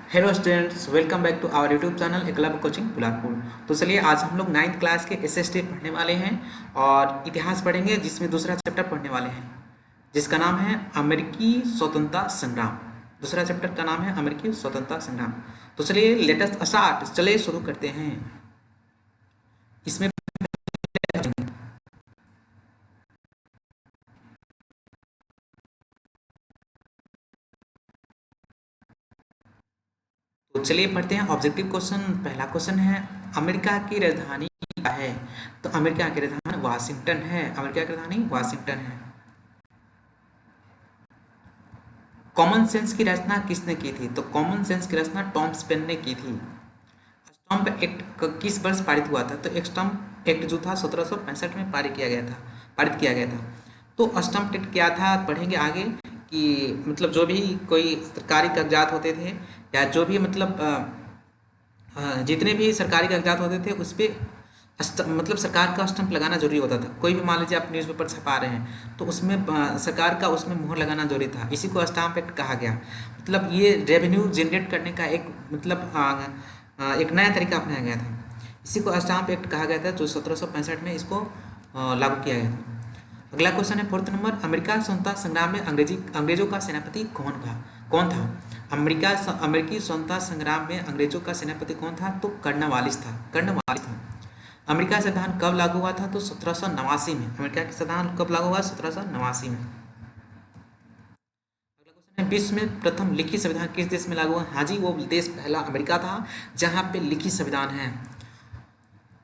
Hello students, welcome back to our YouTube channel Eklavya coaching Bularpur. तो चलिए आज हम लोग 9th क्लास के एसएसटी पढ़ने वाले हैं और इतिहास पढ़ेंगे, जिसमें दूसरा चैप्टर पढ़ने वाले हैं जिसका नाम है अमेरिकी स्वतंत्रता संग्राम। दूसरा चैप्टर का नाम है अमेरिकी स्वतंत्रता संग्राम। तो चलिए लेटेस्ट स्टार्ट, चलिए शुरू करते हैं। इसमें तो चलिए पढ़ते हैं ऑब्जेक्टिव क्वेश्चन। पहला क्वेश्चन है, अमेरिका की राजधानी क्या है? तो अमेरिका की राजधानी वाशिंगटन है। अमेरिका की राजधानी वाशिंगटन है। कॉमन सेंस की रचना किसने की थी? तो कॉमन सेंस की रचना टॉमस पेन ने की थी। स्टम्प एक्ट किस वर्ष पारित हुआ था? तो स्टम्प एक्ट जो था 1765 में पारित किया गया था। तो स्टम्प एक्ट क्या था, पढ़ेंगे आगे कि मतलब जो भी कोई सरकारी कागजात होते थे या जो भी मतलब जितने भी सरकारी कागजात होते थे उस पर मतलब सरकार का स्टंप लगाना जरूरी होता था। कोई भी मान लीजिए आप न्यूज़पेपर छपा रहे हैं तो उसमें सरकार का उसमें मुहर लगाना जरूरी था। इसी को स्टाम्प एक्ट कहा गया। मतलब ये रेवेन्यू जनरेट करने का एक मतलब एक नया तरीका अपनाया गया था। इसी को स्टाम्प एक्ट कहा गया था, जो 1765 में इसको लागू किया गया था। अगला क्वेश्चन है फोर्थ नंबर, अमेरिका स्वतंत्रता संग्राम में अंग्रेजों का सेनापति कौन था? अमेरिकी स्वतंत्रता संग्राम में अंग्रेजों का सेनापति कौन था? तो कर्नवालिस था। अमेरिका संविधान कब लागू हुआ था? तो 1789 में। अमेरिका का संविधान कब लागू हुआ? 1789 में। अगला क्वेश्चन है, विश्व में प्रथम लिखित संविधान किस देश में लागू हुआ? हाँ जी, वो देश पहला अमेरिका था जहाँ पे लिखित संविधान है।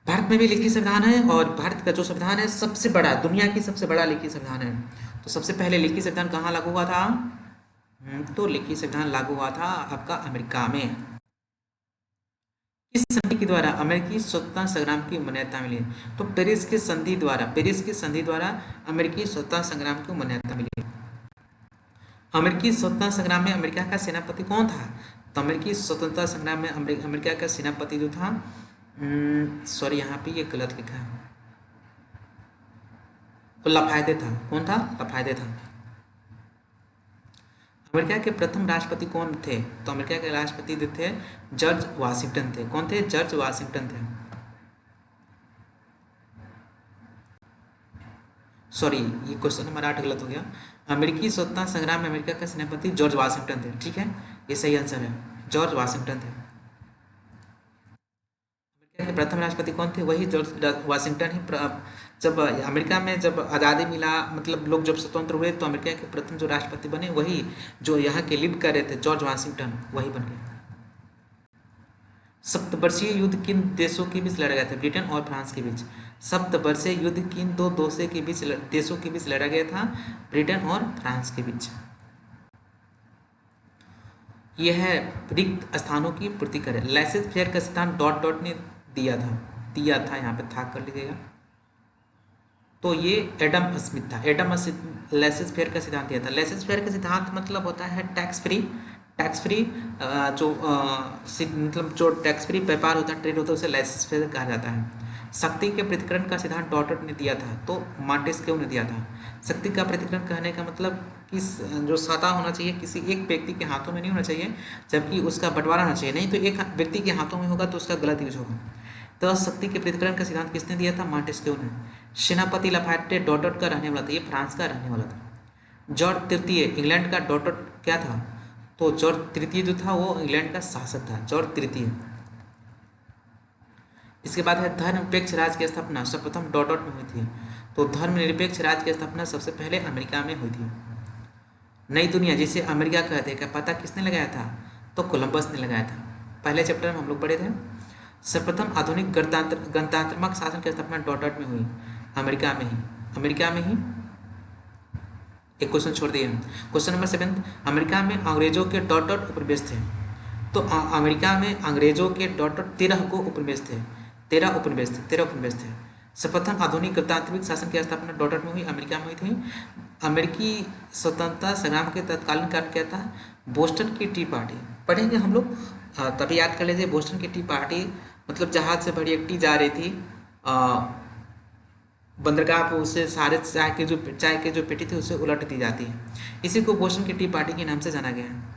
भारत में भी लिखित संविधान है और भारत का जो संविधान है सबसे बड़ा, दुनिया की सबसे बड़ा लिखित संविधान है। तो सबसे पहले लिखित संविधान कहाँ लागू हुआ था? तो लिखित संविधान लागू हुआ था आपका अमेरिका में। किस संधि के द्वारा अमेरिकी स्वतंत्रता संग्राम की मान्यता मिली? तो पेरिस की संधि द्वारा अमेरिकी स्वतंत्रता संग्राम को मान्यता मिली। अमेरिकी स्वतंत्रता संग्राम में अमेरिका का सेनापति कौन था? तो अमेरिकी स्वतंत्रता संग्राम में अमेरिका का सेनापति जो था, सॉरी यहाँ पे ये गलत लिखा है, वो लफायदे था। कौन था? लफायदे था। अमेरिका के प्रथम राष्ट्रपति कौन थे? तो अमेरिका के राष्ट्रपति जो थे जॉर्ज वाशिंगटन थे। कौन थे? जॉर्ज वाशिंगटन थे। सॉरी, ये क्वेश्चन हमारा 8 गलत हो गया। अमेरिकी स्वतंत्रता संग्राम में अमेरिका के सेनापति जॉर्ज वाशिंगटन थे। ठीक है, ये सही आंसर है, जॉर्ज वाशिंगटन थे। अमेरिका के प्रथम राष्ट्रपति कौन थे? वही जॉर्ज वाशिंगटन ही। जब अमेरिका में जब आज़ादी मिला, मतलब लोग जब स्वतंत्र हुए, तो अमेरिका के प्रथम जो राष्ट्रपति बने वही जो यहाँ के लीड कर रहे थे जॉर्ज वाशिंगटन, वही बन गए। सप्तवर्षीय युद्ध किन देशों के बीच लड़ा गया था? ब्रिटेन और फ्रांस के बीच। सप्तवर्षीय युद्ध किन दो देशों के बीच लड़ा गया था? ब्रिटेन और फ्रांस के बीच। यह है रिक्त स्थानों की पूर्ति करे। लाइसेंस फेयर का सिद्धांत डॉट डॉट ने दिया था, यहाँ पे था कर लीजिएगा। तो ये एडम स्मिथ था। एडम स्मिथ लाइसेंस फेयर का सिद्धांत दिया था। लाइसेंस फेयर का सिद्धांत मतलब होता है टैक्स फ्री जो मतलब जो टैक्स फ्री व्यापार होता है, ट्रेड होता है, उसे लाइसेंस फेयर कहा जाता है। शक्ति के पृथक्करण का सिद्धांत डॉट ने दिया था, तो मॉन्टेस्क्यू ने दिया था। शक्ति का पृथक्करण कहने का मतलब किस जो सत्ता होना चाहिए किसी एक व्यक्ति के हाथों में नहीं होना चाहिए, जबकि उसका बंटवारा होना चाहिए। नहीं तो एक व्यक्ति के हाथों में होगा तो उसका गलत यूज होगा। तो शक्ति के पृथक्करण का सिद्धांत किसने दिया था? मॉन्टेस्क्यू ने। सेनापति लाफायटे डॉट का रहने वाला था, ये फ्रांस का रहने वाला था। जॉर्ज तृतीय इंग्लैंड का डॉट क्या था? तो जॉर्ज तृतीय जो था वो इंग्लैंड का शासक था, जॉर्ज तृतीय। इसके बाद है धर्मनिरपेक्ष राज्य की स्थापना सर्वप्रथम डॉट में हुई थी। तो धर्मनिरपेक्ष राज्य की स्थापना सबसे पहले अमेरिका में हुई थी। नई दुनिया जिसे अमेरिका कहते हैं का पता किसने लगाया था? तो कोलंबस ने लगाया था। पहले चैप्टर में हम लोग पढ़े थे। सर्वप्रथम आधुनिक गणतंत्रात्मक शासन की स्थापना डॉट में हुई अमेरिका में ही। एक क्वेश्चन छोड़ दिए। क्वेश्चन नंबर 7, अमेरिका में अंग्रेजों के डॉट उपनिवेश थे। तो अमेरिका में अंग्रेजों के डॉट 13 को उपनिवेश थे। 13 उपनिवेश थे। सर्वप्रथम आधुनिक गणतांत्रिक शासन की स्थापना डॉट में हुई, अमेरिका में हुई थी। अमेरिकी स्वतंत्रता संग्राम के तत्कालीन कारण क्या था? बोस्टन की टी पार्टी। पढ़ेंगे हम लोग, तभी याद कर लीजिए। बोस्टन की टी पार्टी मतलब जहाज से भरी एक टी जा रही थी बंदरगाह पर, उसे सारे चाय के जो पेटी थी उसे उलट दी जाती है। इसी को बोस्टन की टी पार्टी के नाम से जाना गया है।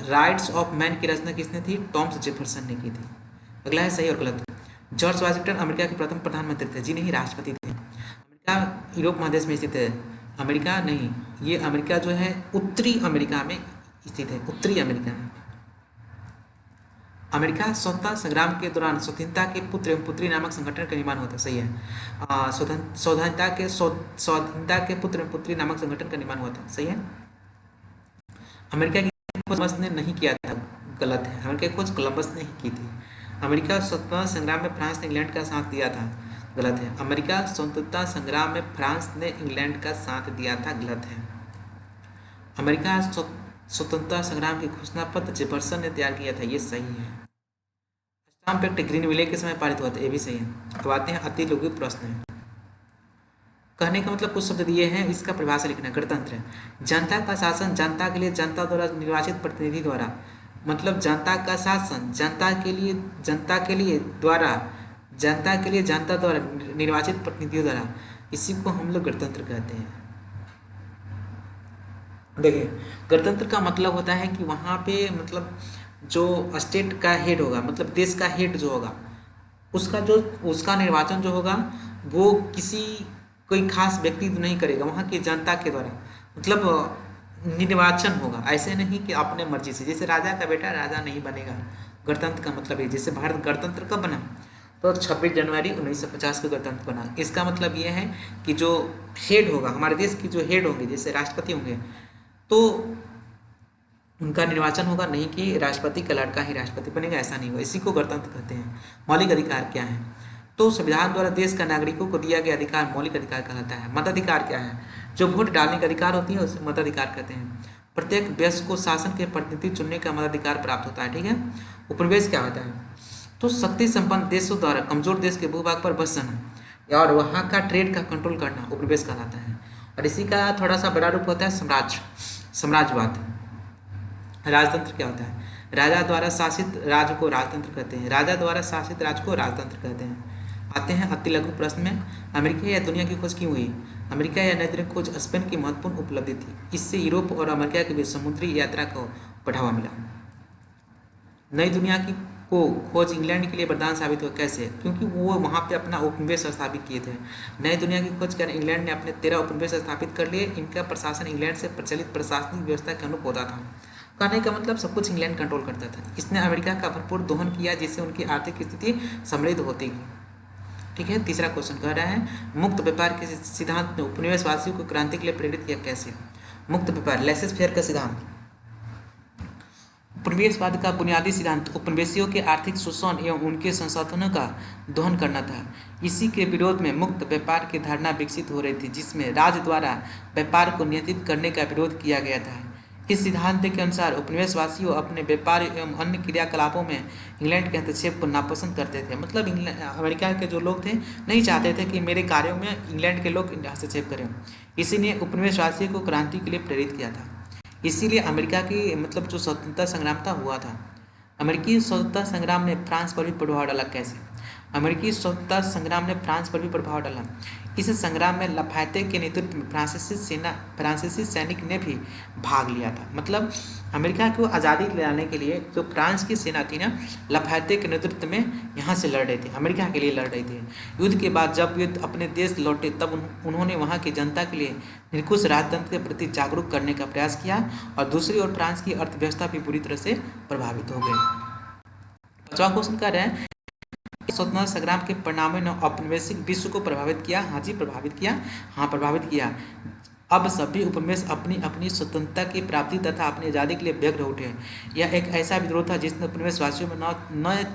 राइट्स ऑफ मैन की रचना किसने थी? टॉमस जेफरसन ने की थी। अगला है सही और गलत। जॉर्ज वाशिंगटन अमेरिका के प्रथम प्रधानमंत्री थे? जी नहीं, राष्ट्रपति थे। अमेरिका यूरोप महादेश में स्थित है? अमेरिका नहीं, ये अमेरिका जो है उत्तरी अमेरिका में स्थित है, उत्तरी अमेरिका में। अमेरिका स्वतंत्रता संग्राम के दौरान स्वतंत्रता के पुत्र एवं पुत्री नामक संगठन का निर्माण होता है? सही है। स्वाधीनता के पुत्र एवं पुत्री नामक संगठन का निर्माण हुआ था? सही है। अमेरिका की खोज कोलंबस ने नहीं किया था? गलत है, अमेरिका की खोज कोलंबस ने ही की थी। अमेरिका स्वतंत्रता संग्राम में फ्रांस ने इंग्लैंड का साथ दिया था? गलत है, अमेरिका स्वतंत्रता संग्राम में फ्रांस ने इंग्लैंड का साथ दिया था? गलत है। अमेरिका स्वतंत्रता संग्राम की घोषणा पत्र जेफरसन ने तैयार किया था? ये सही है। स्टाम्प एक्ट ग्रीनविले के समय पारित हुआ था? ये भी सही है। अब आते हैं अति लघु प्रश्न। कहने का मतलब कुछ शब्द दिए हैं, इसका परिभाषा लिखना। गणतंत्र, जनता का शासन जनता के लिए जनता द्वारा निर्वाचित प्रतिनिधि द्वारा, मतलब जनता का शासन जनता के लिए द्वारा, जनता के लिए जनता द्वारा निर्वाचित प्रतिनिधियों द्वारा, इसी को हम लोग गणतंत्र कहते हैं। देखिए, गणतंत्र का मतलब होता है कि वहाँ पे मतलब जो स्टेट का हेड होगा, मतलब देश का हेड जो होगा, उसका निर्वाचन जो होगा वो किसी कोई खास व्यक्ति नहीं करेगा, वहाँ की जनता के द्वारा, मतलब निर्वाचन होगा। ऐसे नहीं कि अपने मर्जी से, जैसे राजा का बेटा राजा नहीं बनेगा। गणतंत्र का मतलब है, जैसे भारत गणतंत्र कब बना? तो 26 जनवरी 1950 को गणतंत्र बना। इसका मतलब ये है कि जो हेड होगा, हमारे देश की जो हेड होंगे, जैसे राष्ट्रपति होंगे, तो उनका निर्वाचन होगा, नहीं कि राष्ट्रपति का लड़का ही राष्ट्रपति बनेगा, ऐसा नहीं होगा। इसी को गणतंत्र कहते हैं। मौलिक अधिकार क्या है? तो संविधान द्वारा देश का नागरिकों को दिया गया अधिकार मौलिक अधिकार कहलाता है। मताधिकार क्या है? जो वोट डालने का अधिकार होती है उसे मताधिकार कहते हैं। प्रत्येक वयस्क को शासन के प्रतिनिधि चुनने का मताधिकार प्राप्त होता है, ठीक है। उपनिवेश क्या होता है? तो शक्ति संपन्न देशों द्वारा कमजोर देश के भूभाग पर बस जाना और वहाँ का ट्रेड का कंट्रोल करना उपनिवेश कहलाता है। और इसी का थोड़ा सा बड़ा रूप होता है साम्राज्यवाद। राजतंत्र क्या होता है? राजा द्वारा शासित राज्य को राजतंत्र कहते हैं। राजा द्वारा शासित राज्य को राजतंत्र कहते हैं। आते हैं अति लघु प्रश्न में। अमेरिका या दुनिया की खोज क्यों हुई? अमेरिका या नई दुनिया की खोज स्पेन की महत्वपूर्ण उपलब्धि थी। इससे यूरोप और अमेरिका के बीच समुद्री यात्रा को बढ़ावा मिला। नई दुनिया की खोज इंग्लैंड के लिए वरदान साबित हुआ। कैसे? क्योंकि वो वहाँ पे अपना उपनिवेश स्थापित किए थे। नई दुनिया की खोज कर इंग्लैंड ने अपने 13 उपनिवेश स्थापित कर लिए। इनका प्रशासन इंग्लैंड से प्रचलित प्रशासनिक व्यवस्था के अनुरूप होता था। कहने का मतलब सब कुछ इंग्लैंड कंट्रोल करता था। इसने अमेरिका का भरपूर दोहन किया, जिससे उनकी आर्थिक स्थिति समृद्ध होती गई। ठीक है। तीसरा क्वेश्चन कह रहा है मुक्त व्यापार के सिद्धांत ने उपनिवेशवासियों को क्रांति के लिए प्रेरित किया। कैसे? मुक्त व्यापार, लेसेस फेयर का सिद्धांत। उपनिवेशवाद का बुनियादी सिद्धांत उपनिवेशियों के आर्थिक शोषण एवं उनके संसाधनों का दोहन करना था। इसी के विरोध में मुक्त व्यापार की धारणा विकसित हो रही थी, जिसमें राज्य द्वारा व्यापार को नियंत्रित करने का विरोध किया गया था। इस सिद्धांत के अनुसार उपनिवेशवासियों अपने व्यापार एवं अन्य क्रियाकलापों में इंग्लैंड के हस्तक्षेप को नापसंद करते थे। मतलब अमेरिका के जो लोग थे नहीं चाहते थे कि मेरे कार्यों में इंग्लैंड के लोग हस्तक्षेप करें। इसी ने उपनिवेशवासियों को क्रांति के लिए प्रेरित किया था। इसीलिए अमेरिका की मतलब जो स्वतंत्रता संग्राम था हुआ था। अमेरिकी स्वतंत्रता संग्राम ने फ्रांस पर भी प्रभाव डाला। कैसे? अमेरिकी स्वतंत्रता संग्राम ने फ्रांस पर भी प्रभाव डाला। इस संग्राम में लफायते के नेतृत्व में फ्रांसीसी सैनिक ने भी भाग लिया था। मतलब अमेरिका को आज़ादी दिलाने के लिए जो फ्रांस की सेना थी ना, लफायते के नेतृत्व में यहाँ से लड़ रहे थे, अमेरिका के लिए लड़ रहे थे। युद्ध के बाद जब युद्ध अपने देश लौटे तब उन्होंने वहाँ की जनता के लिए निरंकुश राजतंत्र के प्रति जागरूक करने का प्रयास किया और दूसरी ओर फ्रांस की अर्थव्यवस्था भी बुरी तरह से प्रभावित हो गई। पांचवा क्वेश्चन कर रहे हैं स्वतंत्रता संग्राम के परिणामों ने औपनिवेशिक विश्व को प्रभावित किया। हाँ जी, प्रभावित किया। हाँ, प्रभावित किया। अब सभी उपनिवेश अपनी अपनी स्वतंत्रता की प्राप्ति तथा अपनी आज़ादी के लिए व्यग्र उठे। यह एक ऐसा विद्रोह था जिसने उपनिवेशवासियों में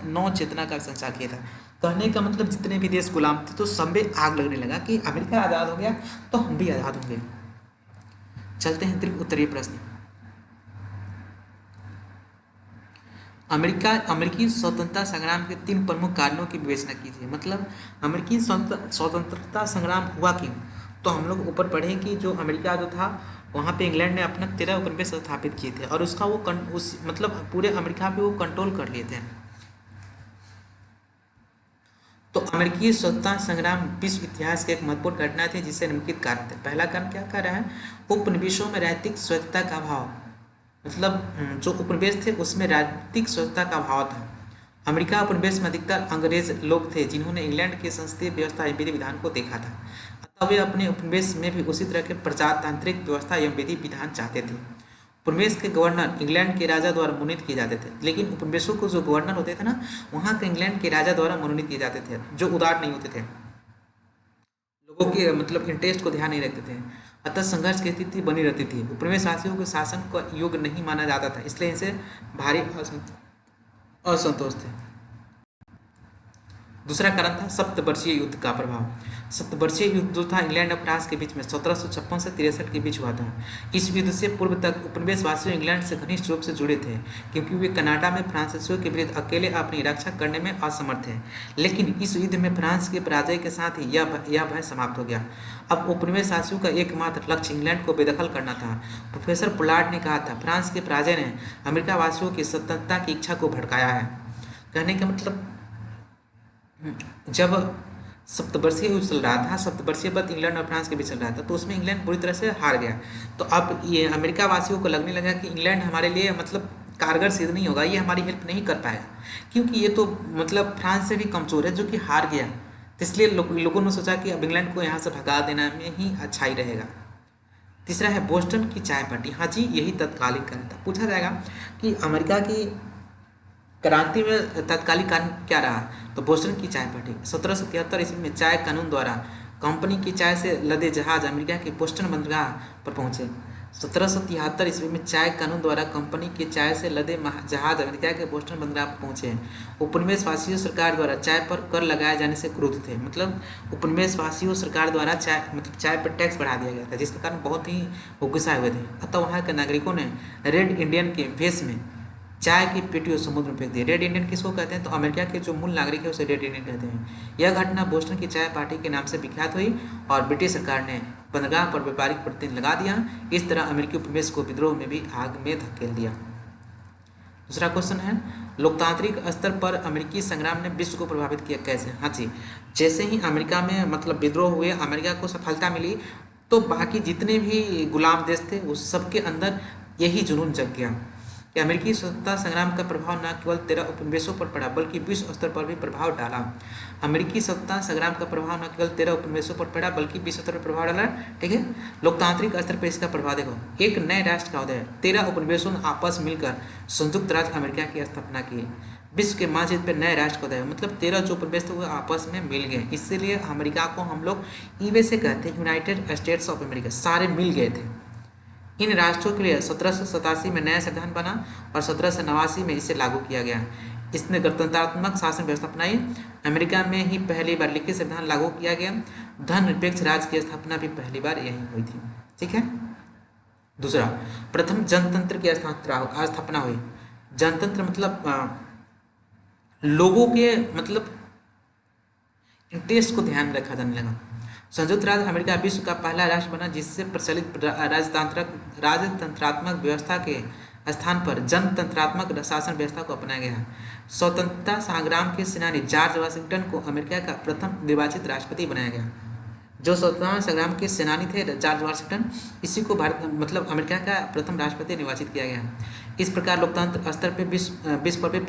नौ चेतना का संचार किया था। कहने का मतलब जितने भी देश गुलाम थे तो सब में आग लगने लगा कि अमेरिका आज़ाद हो गया तो हम भी आज़ाद होंगे। चलते हैं त्रिक उत्तरीय प्रश्न। अमेरिकी स्वतंत्रता संग्राम के 3 प्रमुख कारणों की विवेचना कीजिए। मतलब अमेरिकी स्वतंत्रता संग्राम हुआ क्यों? तो हम लोग ऊपर पढ़े कि जो अमेरिका जो था वहाँ पे इंग्लैंड ने अपना 13 उपनिवेश स्थापित किए थे और उसका मतलब पूरे अमेरिका पे वो कंट्रोल कर लिए थे। तो अमेरिकी स्वतंत्रता संग्राम विश्व इतिहास के एक महत्वपूर्ण घटना थी जिससे निम्नलिखित कारण थे। पहला कारण क्या कर रहा है? उपनिवेशों में नैतिक स्वच्छता का अभाव। मतलब जो उपनिवेश थे उसमें राजनीतिक स्वतंत्रता का अभाव था। अमेरिका उपनिवेश में अधिकतर अंग्रेज लोग थे जिन्होंने इंग्लैंड की संसदीय व्यवस्था एवं विधि विधान को देखा था, अतः वे अपने उपनिवेश में भी उसी तरह के प्रजातांत्रिक व्यवस्था एवं विधि विधान चाहते थे। उपनिवेश के गवर्नर इंग्लैंड के राजा द्वारा मनोनीत किए जाते थे, लेकिन उपनिवेशों को जो गवर्नर होते थे ना, वहाँ के इंग्लैंड के राजा द्वारा मनोनीत किए जाते थे, जो उदार नहीं होते थे, लोगों के मतलब इंटरेस्ट को ध्यान नहीं रखते थे। अतः संघर्ष की स्थिति बनी रहती थी। उपनिवेश वासियों के शासन का योग्य नहीं माना जाता था, इसलिए इनसे भारी असंतोष थे। दूसरा कारण था सप्तवर्षीय युद्ध का प्रभाव। सप्तवर्षीय युद्ध जो था इंग्लैंड और फ्रांस के बीच में 1756 से 63 के बीच हुआ था। इस युद्ध से पूर्व तक उपनिवेशवासियों इंग्लैंड से घनिष्ठ रूप से जुड़े थे, क्योंकि वे कनाडा में फ्रांसीसियों के विरुद्ध अकेले अपनी रक्षा करने में असमर्थ थे। लेकिन इस युद्ध में फ्रांस के पराजय के साथ ही यह भय समाप्त हो गया। अब उपनिवेशवासियों का एकमात्र लक्ष्य इंग्लैंड को बेदखल करना था। प्रोफेसर पोलार्ड ने कहा था, फ्रांस के पराजय ने अमेरिका वासियों की स्वतंत्रता की इच्छा को भड़काया है। कहने का मतलब जब सप्तवर्षीय युद्ध चल रहा था, सप्तवर्षीय युद्ध इंग्लैंड और फ्रांस के बीच चल रहा था, तो उसमें इंग्लैंड बुरी तरह से हार गया। तो अब ये अमेरिका वासियों को लगने लगा कि इंग्लैंड हमारे लिए मतलब कारगर सिद्ध नहीं होगा, ये हमारी हेल्प नहीं कर पाएगा, क्योंकि ये तो मतलब फ्रांस से भी कमज़ोर है जो कि हार गया। तो इसलिए लोगों ने सोचा कि अब इंग्लैंड को यहाँ से भगा देना में ही अच्छा ही रहेगा। तीसरा है बोस्टन की चाय पार्टी। हाँ जी, यही तत्कालीन कारण था। पूछा जाएगा कि अमेरिका की क्रांति में तत्कालिक कारण क्या रहा, तो बोस्टन की चाय पार्टी। 1773 ईस्वी में चाय कानून द्वारा कंपनी की चाय से लदे जहाज अमेरिका के बोस्टन बंदरगाह पर पहुंचे। 1773 ईस्वी में चाय कानून द्वारा कंपनी की चाय से लदे जहाज अमेरिका के बोस्टन बंदरगाह पर पहुंचे। उपनिवेशवासियों सरकार द्वारा चाय पर कर लगाए जाने से क्रुद्ध थे। मतलब उपनिवेशवासियों सरकार द्वारा चाय पर टैक्स बढ़ा दिया गया था, जिसके कारण बहुत ही वो गुस्साए हुए थे। अतः वहाँ के नागरिकों ने रेड इंडियन के वेश में चाय की पेटियों समुद्र में फेंक दी। रेड इंडियन किसको कहते हैं, तो अमेरिका के जो मूल नागरिक है उसे रेड इंडियन कहते हैं। यह घटना बोस्टन की चाय पार्टी के नाम से विख्यात हुई और ब्रिटिश सरकार ने बंदरगाह पर व्यापारिक प्रतिबंध लगा दिया। इस तरह अमेरिकी उपनिवेश को विद्रोह में भी आग में धकेल दिया। दूसरा क्वेश्चन है, लोकतांत्रिक स्तर पर अमेरिकी संग्राम ने विश्व को प्रभावित किया कैसे। हाँ जी, जैसे ही अमेरिका में मतलब विद्रोह हुए, अमेरिका को सफलता मिली, तो बाकी जितने भी गुलाम देश थे उस सबके अंदर यही जुनून जग गया कि अमेरिकी स्वतंत्रता संग्राम का प्रभाव न केवल 13 उपनिवेशों पर पड़ा बल्कि विश्व स्तर पर भी प्रभाव डाला। अमेरिकी स्वतंत्रता संग्राम का प्रभाव न केवल 13 उपनिवेशों पर पड़ा बल्कि विश्व स्तर पर प्रभाव डाला। ठीक है, लोकतांत्रिक स्तर पर इसका प्रभाव देखो। एक नए राष्ट्र का उदय, 13 उपनिवेशों ने आपस मिलकर संयुक्त राज्य अमेरिका की स्थापना की। विश्व के मानचित्र पर नए राष्ट्र का उदय, मतलब 13 जो उपनिवेश थे वो आपस में मिल गए। इसीलिए अमेरिका को हम लोग यूएसए कहते हैं, यूनाइटेड स्टेट्स ऑफ अमेरिका। सारे मिल गए थे। इन राष्ट्रों के लिए 1787 में नया संविधान बना और 1789 में इसे लागू किया गया। इसने गणतंत्रात्मक शासन व्यवस्था अपनाई। अमेरिका में ही पहली बार लिखित संविधान लागू किया गया। धर्मनिरपेक्ष राज्य की स्थापना भी पहली बार यहीं हुई थी। ठीक है। दूसरा, प्रथम जनतंत्र की स्थापना हुई। जनतंत्र मतलब लोगों के मतलब इंटरेस्ट को ध्यान में रखा जाने लगा। संयुक्त राज्य अमेरिका विश्व का पहला राष्ट्र बना जिससे प्रचलित राजतंत्रात्मक व्यवस्था के स्थान पर जनतंत्रात्मक शासन व्यवस्था को अपनाया गया। स्वतंत्रता संग्राम के सेनानी जॉर्ज वाशिंगटन को अमेरिका का प्रथम निर्वाचित राष्ट्रपति बनाया गया। जो स्वतंत्रता संग्राम के सेनानी थे जॉर्ज वाशिंगटन, इसी को भारत मतलब अमेरिका का प्रथम राष्ट्रपति निर्वाचित किया गया। इस प्रकार लोकतंत्र स्तर पर विश्व पर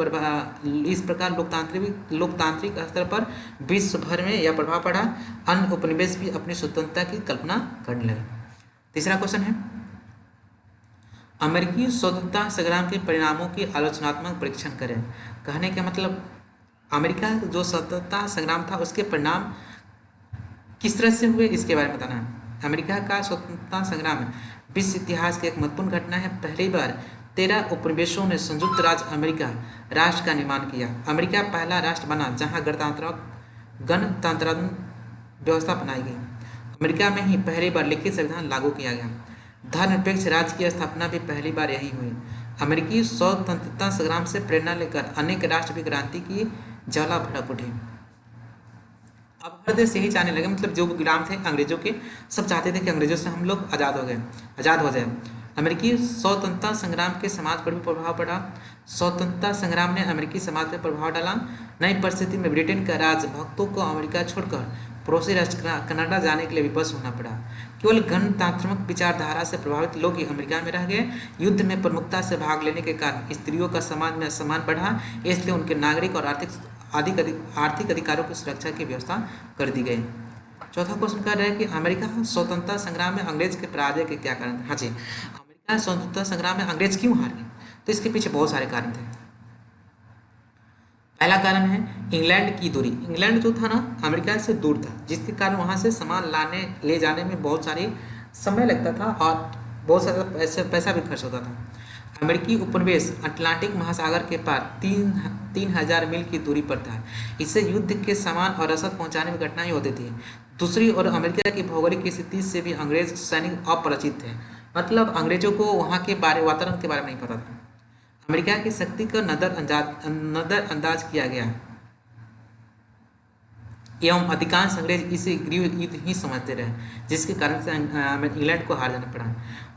लोकतांत्रिक स्तर पर विश्व भर में यह प्रभाव पड़ा। अन्य उपनिवेश भी अपनी स्वतंत्रता की कल्पना करने लगे। तीसरा क्वेश्चन है, अमेरिकी स्वतंत्रता संग्राम के परिणामों की आलोचनात्मक परीक्षण करें। कहने का मतलब अमेरिका जो स्वतंत्रता संग्राम था उसके परिणाम किस तरह से हुए इसके बारे में बताना है। अमेरिका का स्वतंत्रता संग्राम विश्व इतिहास की एक महत्वपूर्ण घटना है। पहली बार 13 उपनिवेशों ने संयुक्त राज्य अमेरिका राष्ट्र का निर्माण किया। अमेरिका पहला राष्ट्र बना जहां गणतंत्रात्मक व्यवस्था अपनाई गई। अमेरिका में ही पहली बार लिखित संविधान लागू किया गया। धर्मनिरपेक्ष राज्य की स्थापना भी पहली बार यहीं हुई। अमेरिकी स्वतंत्रता संग्राम से प्रेरणा लेकर अनेक राष्ट्र भी क्रांति की ज्वाला भड़क उठे। अब हर देश यही चाहने लगे, मतलब जो गुलाम थे अंग्रेजों के, सब चाहते थे कि अंग्रेजों से हम लोग आज़ाद हो जाए। अमेरिकी स्वतंत्रता संग्राम के समाज पर भी प्रभाव पड़ा। स्वतंत्रता संग्राम ने अमेरिकी समाज पर प्रभाव डाला। नई परिस्थिति में ब्रिटेन का राजभक्तों को अमेरिका छोड़कर पड़ोसी राष्ट्र कनाडा जाने के लिए विवश होना पड़ा। केवल गणतंत्रात्मक विचारधारा से प्रभावित लोग ही अमेरिका में रह गए। युद्ध में प्रमुखता से भाग लेने के कारण स्त्रियों का समाज में सम्मान बढ़ा, इसलिए उनके नागरिक और आर्थिक अधिकारों की सुरक्षा की व्यवस्था कर दी गई। चौथा क्वेश्चन कह रहा है कि अमेरिका स्वतंत्रता संग्राम में अंग्रेज के पराजय के क्या कारण थे। हाँ जी, अमेरिका स्वतंत्रता संग्राम में अंग्रेज क्यों हार गए, तो इसके पीछे बहुत सारे कारण थे। पहला कारण है इंग्लैंड की दूरी। इंग्लैंड जो था ना अमेरिका से दूर था, जिसके कारण वहाँ से सामान ले जाने में बहुत सारी समय लगता था और बहुत सारा पैसा भी खर्च होता था। अमेरिकी उपनिवेश अटलांटिक महासागर के पार 3000 मील की दूरी पर था। इससे युद्ध के सामान और रसद पहुंचाने में कठिनाई होती थी। दूसरी ओर अमेरिका की भौगोलिक स्थिति से भी अंग्रेज सैनिक अपरिचित थे, मतलब अंग्रेजों को वहाँ के वातावरण के बारे में नहीं पता था। अमेरिका की शक्ति का नजरअंदाज किया गया एवं अधिकांश अंग्रेज इसे गृह युद्ध ही समझते रहे, जिसके कारण से इंग्लैंड को हार जाना पड़ा।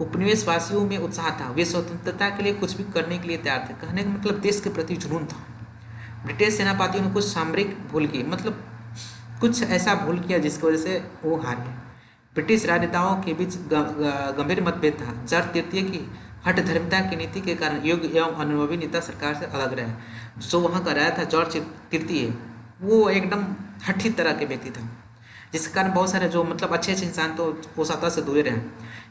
उपनिवेशवासियों में उत्साह था, वे स्वतंत्रता के लिए कुछ भी करने के लिए तैयार थे। कहने का मतलब देश के प्रति जुनून था। ब्रिटिश सेनापतियों ने कुछ सामरिक भूल की, मतलब कुछ ऐसा भूल किया जिसकी वजह से वो हार गए। ब्रिटिश राजनेताओं के बीच गंभीर मतभेद था। जॉर्ज तृतीय की हठधर्मिता की नीति के कारण योग्य एवं अनुभवी नेता सरकार से अलग रहे। जो वहाँ का राजा था जॉर्ज तृतीय, वो एकदम हठी तरह के व्यक्ति था, जिसके कारण बहुत सारे जो मतलब अच्छे इंसान तो वो सत्ता से दूर रहे।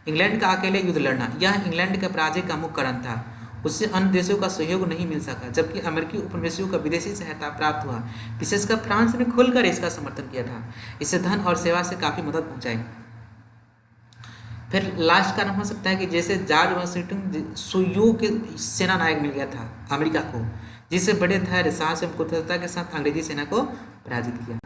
इंग्लैंड का अकेले युद्ध लड़ना, यह इंग्लैंड के पराजय का मुख्य कारण था। उससे अन्य देशों का सहयोग नहीं मिल सका, जबकि अमेरिकी उपनिवेशियों का विदेशी सहायता प्राप्त हुआ। विशेषकर फ्रांस ने खुलकर इसका समर्थन किया था, इससे धन और सेवा से काफ़ी मदद पहुंचाई। फिर लास्ट कारण हो सकता है कि जैसे जॉर्ज वाशिंगटन सुइयों के सेना नायक मिल गया था अमेरिका को, जिससे बड़े धैर्य, साहस एवं कुशलता के साथ अंग्रेजी सेना को पराजित किया।